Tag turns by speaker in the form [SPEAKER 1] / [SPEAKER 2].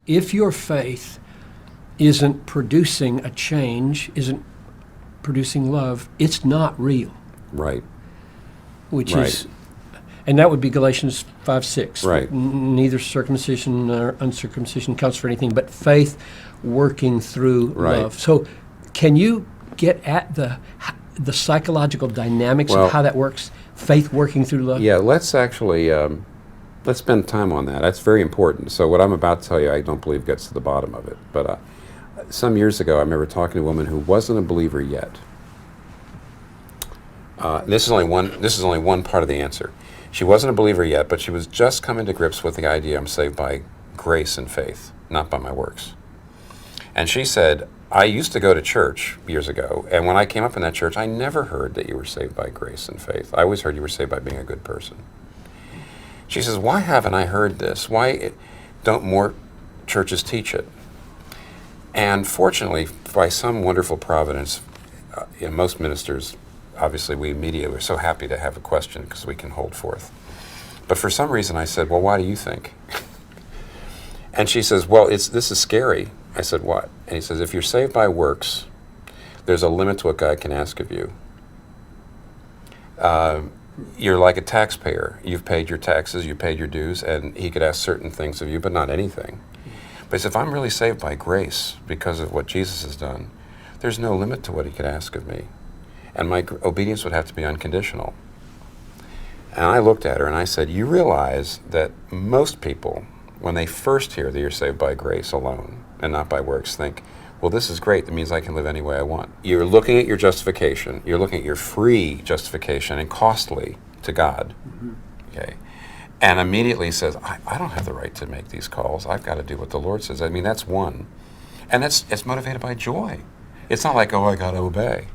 [SPEAKER 1] If your faith isn't producing a change, isn't producing love, it's not real.
[SPEAKER 2] Right.
[SPEAKER 1] Which
[SPEAKER 2] Right.
[SPEAKER 1] is, and that would be Galatians 5:6.
[SPEAKER 2] Right.
[SPEAKER 1] Neither circumcision nor uncircumcision counts for anything, but faith working through
[SPEAKER 2] Right.
[SPEAKER 1] love. So can you get at the psychological dynamics
[SPEAKER 2] Well,
[SPEAKER 1] of how that works? Faith working through love?
[SPEAKER 2] Yeah, let's actually, let's spend time on that. That's very important. So what I'm about to tell you, I don't believe gets to the bottom of it. But some years ago, I remember talking to a woman who wasn't a believer yet. This is only one part of the answer. She wasn't a believer yet, but she was just coming to grips with the idea I'm saved by grace and faith, not by my works. And she said, I used to go to church years ago, and when I came up in that church, I never heard that you were saved by grace and faith. I always heard you were saved by being a good person. She says, why haven't I heard this? Why don't more churches teach it? And fortunately, by some wonderful providence, most ministers, obviously we immediately were so happy to have a question because we can hold forth. But for some reason I said, well, why do you think? And she says, well, this is scary. I said, what? And he says, if you're saved by works, there's a limit to what God can ask of you. You're like a taxpayer. You've paid your taxes, you paid your dues, and he could ask certain things of you, but not anything. But he said, if I'm really saved by grace because of what Jesus has done, there's no limit to what he could ask of me. And my obedience would have to be unconditional. And I looked at her and I said, you realize that most people, when they first hear that you're saved by grace alone and not by works, think, well, this is great. That means I can live any way I want. You're looking at your justification. You're looking at your free justification and costly to God. Mm-hmm. Okay, and immediately says, I don't have the right to make these calls. I've got to do what the Lord says. I mean, that's one. And it's motivated by joy. It's not like, oh, I got to obey.